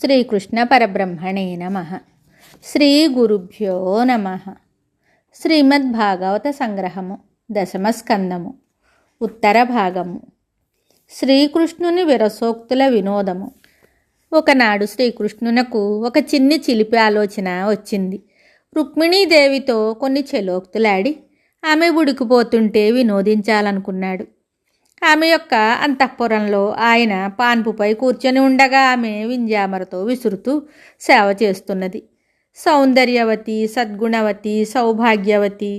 శ్రీకృష్ణ పరబ్రహ్మణే నమః. శ్రీ గురుభ్యో నమః. శ్రీమద్భాగవత సంగ్రహము, దశమ స్కందము, ఉత్తర భాగము. శ్రీకృష్ణుని విరసోక్తుల వినోదము. ఒకనాడు శ్రీకృష్ణునకు ఒక చిలిపి ఆలోచన వచ్చింది. రుక్మిణీదేవితో కొన్ని చెలోక్తులాడి ఆమె ఉడికిపోతుంటే వినోదించాలనుకున్నాడు. ఆమె యొక్క అంతఃపురంలో ఆయన పాన్పుపై కూర్చొని ఉండగా ఆమె వింజామరతో విసురుతూ సేవ చేస్తున్నది. సౌందర్యవతి, సద్గుణవతి, సౌభాగ్యవతి,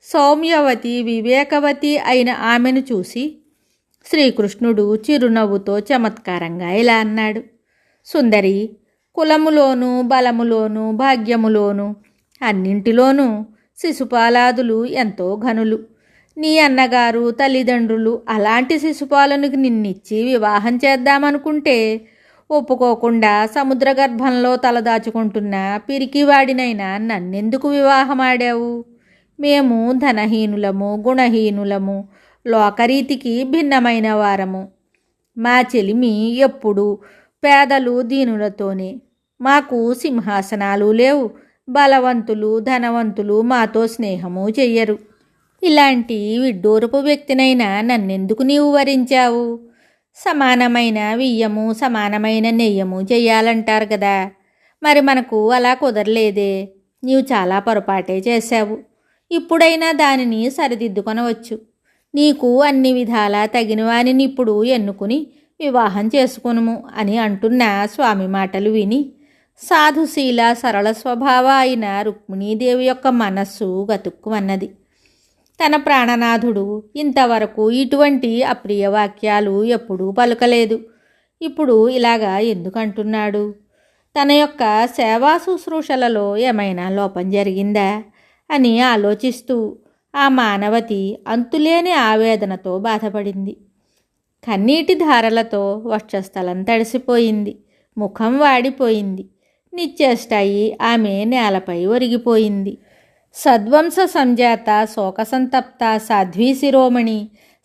సౌమ్యవతి, వివేకవతి అయిన ఆమెను చూసి శ్రీకృష్ణుడు చిరునవ్వుతో చమత్కారంగా ఇలా అన్నాడు: సుందరి, కులములోను, బలములోను, భాగ్యములోను, అన్నింటిలోనూ శిశుపాలాదులు ఎంతో ఘనులు. నీ అన్నగారు, తల్లిదండ్రులు అలాంటి శిశుపాలను నిన్నిచ్చి వివాహం చేద్దామనుకుంటే ఒప్పుకోకుండా సముద్ర గర్భంలో తలదాచుకుంటున్న పిరికివాడినైనా నన్నెందుకు వివాహమాడావు? మేము ధనహీనులము, గుణహీనులము, లోకరీతికి భిన్నమైన వారము. మా చెలిమి ఎప్పుడు పేదలు, దీనులతోనే. మాకు సింహాసనాలు లేవు. బలవంతులు, ధనవంతులు మాతో స్నేహము చెయ్యరు. ఇలాంటి విడ్డూరపు వ్యక్తినైనా నన్నెందుకు నీవు వరించావు? సమానమైన వియ్యము, సమానమైన నెయ్యము చెయ్యాలంటారు కదా. మరి మనకు అలా కుదరలేదే. నీవు చాలా పొరపాటే చేశావు. ఇప్పుడైనా దానిని సరిదిద్దుకొనవచ్చు. నీకు అన్ని విధాలా తగిన వానిని ఇప్పుడు ఎన్నుకుని వివాహం చేసుకునుము అని అంటున్న స్వామి మాటలు విని సాధుశీల సరళ స్వభావ అయిన రుక్మిణీదేవి యొక్క మనస్సు గతుక్కుమన్నది. తన ప్రాణనాథుడు ఇంతవరకు ఇటువంటి అప్రియ వాక్యాలు ఎప్పుడూ పలుకలేదు. ఇప్పుడు ఇలాగా ఎందుకంటున్నాడు? తన యొక్క సేవా శుశ్రూషలలో ఏమైనా లోపం జరిగిందా అని ఆలోచిస్తూ ఆ మానవతి అంతులేని ఆవేదనతో బాధపడింది. కన్నీటి ధారలతో వక్షస్థలం తడిసిపోయింది. ముఖం వాడిపోయింది. నిశ్చేష్టాయి ఆమె నేలపై ఒరిగిపోయింది. సద్వంశ సంజాత, శోకసంతప్త, సాధ్వీ శిరోమణి,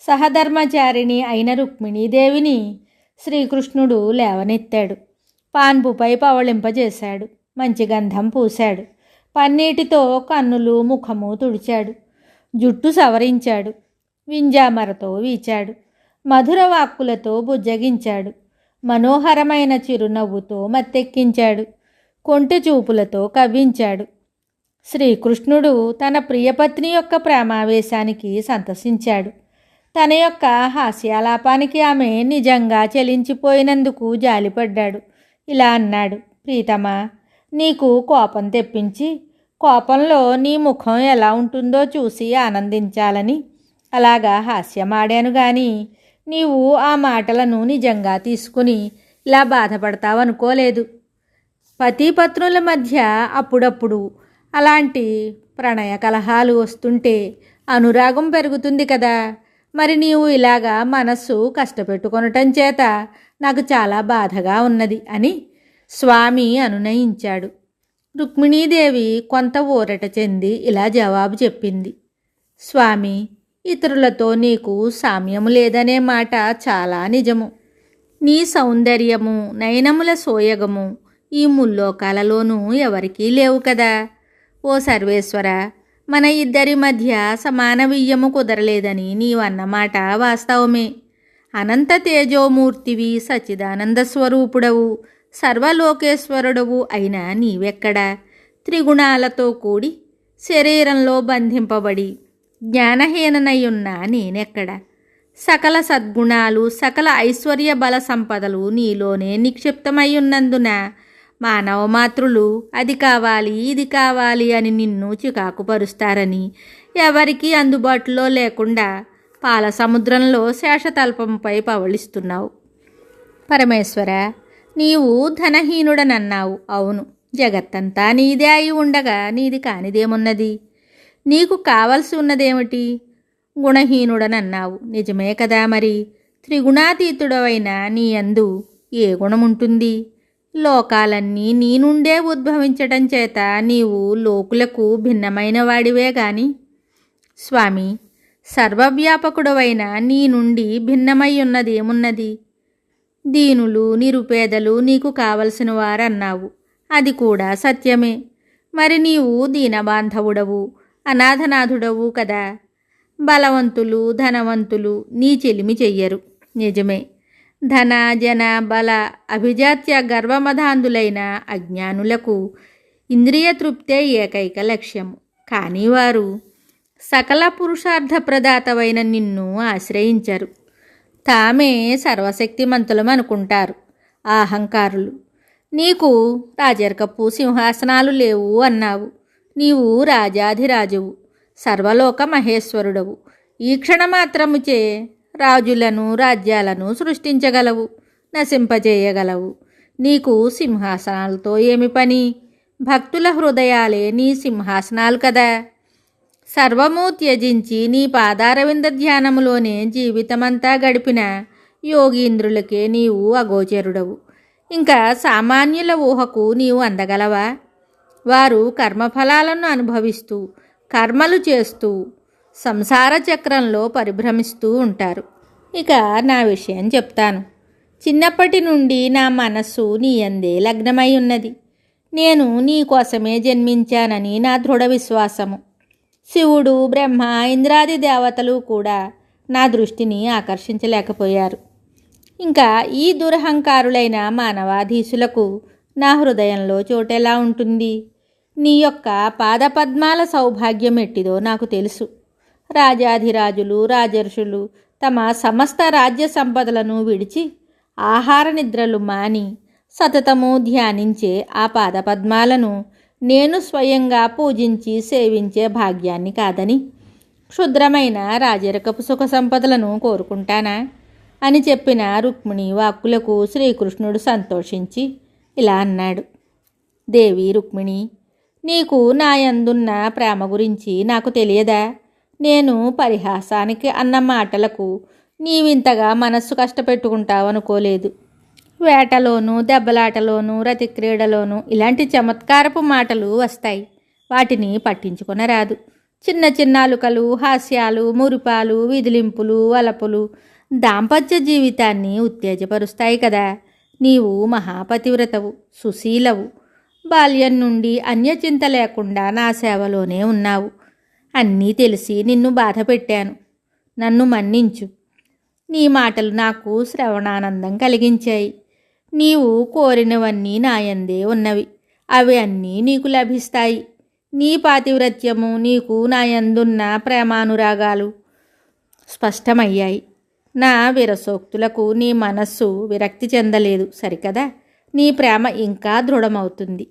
సహధర్మచారిణి అయిన రుక్మిణీదేవిని శ్రీకృష్ణుడు లేవనెత్తాడు. పాన్పుపై పవళింపజేశాడు. మంచి గంధం పూశాడు. పన్నీటితో కన్నులు, ముఖము తుడిచాడు. జుట్టు సవరించాడు. వింజామరతో వీచాడు. మధుర వాక్కులతో బుజ్జగించాడు. మనోహరమైన చిరునవ్వుతో మత్తెక్కించాడు. కొంటె చూపులతో కవ్వించాడు. శ్రీకృష్ణుడు తన ప్రియపత్ని యొక్క ప్రేమావేశానికి సంతసించాడు. తన యొక్క హాస్యాలాపానికి ఆమె నిజంగా చలించిపోయినందుకు జాలిపడ్డాడు. ఇలా అన్నాడు: ప్రీతమా, నీకు కోపం తెప్పించి కోపంలో నీ ముఖం ఎలా ఉంటుందో చూసి ఆనందించాలని అలాగా హాస్యమాడాను గాని నీవు ఆ మాటలను నిజంగా తీసుకుని ఇలా బాధపడతావనుకోలేదు. పతిపత్నుల మధ్య అప్పుడప్పుడు అలాంటి ప్రణయ కలహాలు వస్తుంటే అనురాగం పెరుగుతుంది కదా. మరి నీవు ఇలాగా మనస్సు కష్టపెట్టుకొనటం చేత నాకు చాలా బాధగా ఉన్నది అని స్వామి అనునయించాడు. రుక్మిణీదేవి కొంత ఊరట చెంది ఇలా జవాబు చెప్పింది: స్వామి, ఇతరులతో నీకు సామ్యము లేదనే మాట చాలా నిజము. నీ సౌందర్యము, నయనముల సోయగము ఈ ముల్లోకాలలోనూ ఎవరికీ లేవు కదా. ఓ సర్వేశ్వర, మన ఇద్దరి మధ్య సమాన వియ్యము కుదరలేదని నీవన్నమాట వాస్తవమే. అనంత తేజోమూర్తివి, సచ్చిదానంద స్వరూపుడవు, సర్వలోకేశ్వరుడవు అయినా నీవెక్కడా? త్రిగుణాలతో కూడి శరీరంలో బంధింపబడి జ్ఞానహీననయున్నా నేనెక్కడ? సకల సద్గుణాలు, సకల ఐశ్వర్య బల సంపదలు నీలోనే నిక్షిప్తమయ్యున్నందున మానవమాతృలు అది కావాలి, ఇది కావాలి అని నిన్ను చికాకుపరుస్తారని ఎవరికీ అందుబాటులో లేకుండా పాల సముద్రంలో శేషతల్పంపై పవళిస్తున్నావు. పరమేశ్వర, నీవు ధనహీనుడనన్నావు. అవును, జగత్తంతా నీదే అయి ఉండగా నీది కానిదేమున్నది? నీకు కావలసి ఉన్నదేమిటి? గుణహీనుడనన్నావు. నిజమే కదా. మరి త్రిగుణాతీతుడవైన నీ యందు ఏ గుణముంటుంది? లోకాలన్నీ నీ నుండే ఉద్భవించటం చేత నీవు లోకులకు భిన్నమైన వాడివే గాని స్వామి, సర్వవ్యాపకుడవైన నీ నుండి భిన్నమై ఉన్నదేమున్నది? దీనులు నిరుపేదలు నీకు కావలసిన వారన్నావు. అది కూడా సత్యమే. మరి నీవు దీనబాంధవుడవు, అనాథనాథుడవు కదా. బలవంతులు ధనవంతులు నీ చెలిమి చెయ్యరు, నిజమే. ధన జన బల అభిజాత్య గర్వమధాంధులైన అజ్ఞానులకు ఇంద్రియ తృప్తే ఏకైక లక్ష్యము. కానీ వారు సకల పురుషార్థ ప్రదాతవైన నిన్ను ఆశ్రయించరు. తామే సర్వశక్తిమంతులం అనుకుంటారు అహంకారులు. నీకు రాజర్కపు సింహాసనాలు లేవు అన్నావు. నీవు రాజాధిరాజువు, సర్వలోక మహేశ్వరుడవు. ఈ క్షణమాత్రముచే రాజులను రాజ్యాలను సృష్టించగలవు, నశింపజేయగలవు. నీకు సింహాసనాలతో ఏమి పని? భక్తుల హృదయాలే నీ సింహాసనాలు కదా. సర్వము త్యజించి నీ పాదారవింద ధ్యానములోనే జీవితమంతా గడిపిన యోగీంద్రులకే నీవు అగోచరుడవు. ఇంకా సామాన్యుల ఊహకు నీవు అందగలవా? వారు కర్మఫలాలను అనుభవిస్తూ కర్మలు చేస్తూ సంసార చక్రంలో పరిభ్రమిస్తూ ఉంటారు. ఇక నా విషయం చెప్తాను. చిన్నప్పటి నుండి నా మనస్సు నీ యందే లగ్నమై ఉన్నది. నేను నీ కోసమే జన్మించానని నా దృఢ విశ్వాసము. శివుడు బ్రహ్మ ఇంద్రాది దేవతలు కూడా నా దృష్టిని ఆకర్షించలేకపోయారు. ఇంకా ఈ దురహంకారులైన మానవాధీశులకు నా హృదయంలో చోటెలా ఉంటుంది? నీ యొక్క పాదపద్మాల సౌభాగ్యం ఎట్టిదో నాకు తెలుసు. రాజాధిరాజులు రాజర్షులు తమ సమస్త రాజ్య సంపదలను విడిచి ఆహార నిద్రలు మాని సతతము ధ్యానించే ఆ పాదపద్మాలను నేను స్వయంగా పూజించి సేవించే భాగ్యాన్ని కాదని క్షుద్రమైన రాజరికపు సుఖ సంపదలను కోరుకుంటానా అని చెప్పిన రుక్మిణి వాక్కులకు శ్రీకృష్ణుడు సంతోషించి ఇలా అన్నాడు. దేవి రుక్మిణి, నీకు నా యందున్న ప్రేమ గురించి నాకు తెలియదా? నేను పరిహాసానికి అన్న మాటలకు నీవింతగా మనస్సు కష్టపెట్టుకుంటావనుకోలేదు. వేటలోనూ దెబ్బలాటలోనూ రతిక్రీడలోనూ ఇలాంటి చమత్కారపు మాటలు వస్తాయి. వాటిని పట్టించుకొనరాదు. చిన్న చిన్న అలుకలు, హాస్యాలు, మురిపాలు, విదిలింపులు, వలపులు దాంపత్య జీవితాన్ని ఉత్తేజపరుస్తాయి కదా. నీవు మహాపతివ్రతవు, సుశీలవు. బాల్యం నుండి అన్యచింత లేకుండా నా సేవలోనే ఉన్నావు. అన్నీ తెలిసి నిన్ను బాధ పెట్టాను. నన్ను మన్నించు. నీ మాటలు నాకు శ్రవణానందం కలిగించాయి. నీవు కోరినవన్నీ నాయందే ఉన్నవి. అవి అన్నీ నీకు లభిస్తాయి. నీ పాతివ్రత్యము, నీకు నాయందున్న ప్రేమానురాగాలు స్పష్టమయ్యాయి. నా విరసోక్తులకు నీ మనస్సు విరక్తి చెందలేదు సరికదా. నీ ప్రేమ ఇంకా దృఢమవుతుంది.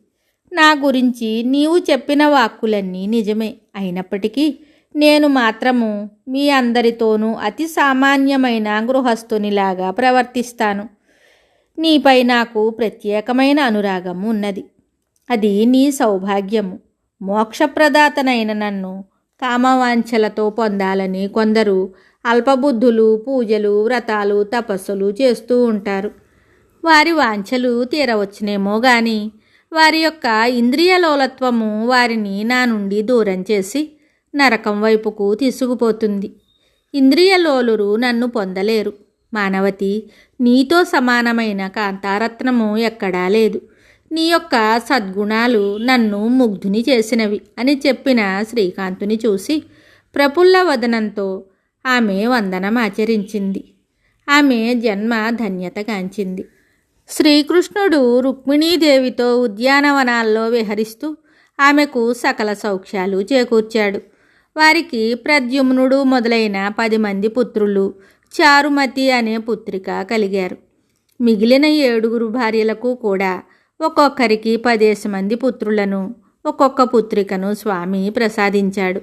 నా గురించి నీవు చెప్పిన వాక్కులన్నీ నిజమే అయినప్పటికీ నేను మాత్రము మీ అందరితోనూ అతి సామాన్యమైన గృహస్థునిలాగా ప్రవర్తిస్తాను. నీపై నాకు ప్రత్యేకమైన అనురాగం ఉన్నది. అది నీ సౌభాగ్యము. మోక్షప్రదాతనైన నన్ను కామవాంఛలతో పొందాలని కొందరు అల్పబుద్ధులు పూజలు వ్రతాలు తపస్సులు చేస్తూ ఉంటారు. వారి వాంఛలు తీరవచ్చునేమో గాని వారి యొక్క ఇంద్రియలోలత్వము వారిని నా నుండి దూరం చేసి నరకం వైపుకు తీసుకుపోతుంది. ఇంద్రియలోలురు నన్ను పొందలేరు. మానవతి, నీతో సమానమైన కాంతారత్నము ఎక్కడా లేదు. నీ యొక్క సద్గుణాలు నన్ను ముగ్ధుని చేసినవి అని చెప్పిన శ్రీకాంతుని చూసి ప్రఫుల్ల వదనంతో ఆమె వందనం ఆచరించింది. ఆమె జన్మ ధన్యతగాంచింది. శ్రీకృష్ణుడు రుక్మిణీదేవితో ఉద్యానవనాల్లో విహరిస్తూ ఆమెకు సకల సౌఖ్యాలు చేకూర్చాడు. వారికి ప్రద్యుమ్నుడు మొదలైన 10 మంది పుత్రులు, చారుమతి అనే పుత్రిక కలిగారు. మిగిలిన 7 భార్యలకు కూడా ఒక్కొక్కరికి 10 మంది పుత్రులను ఒక్కొక్క పుత్రికను స్వామి ప్రసాదించాడు.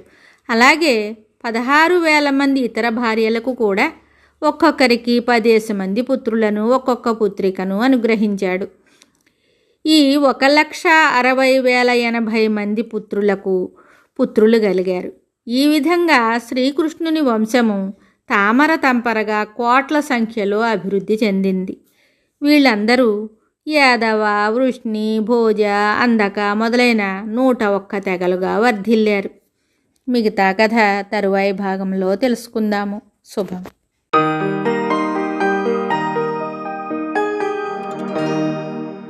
అలాగే 16,000 మంది ఇతర భార్యలకు కూడా ఒక్కొక్కరికి 10 మంది పుత్రులను ఒక్కొక్క పుత్రికను అనుగ్రహించాడు. ఈ 1,60,80,80 మంది పుత్రులు కలిగారు. ఈ విధంగా శ్రీకృష్ణుని వంశము తామర తంపరగా కోట్ల సంఖ్యలో అభివృద్ధి చెందింది. వీళ్ళందరూ యాదవ, వృష్ణి, భోజ, అందక మొదలైన 101 తెగలుగా వర్ధిల్లారు. మిగతా కథ తరువాయి భాగంలో తెలుసుకుందాము. శుభం.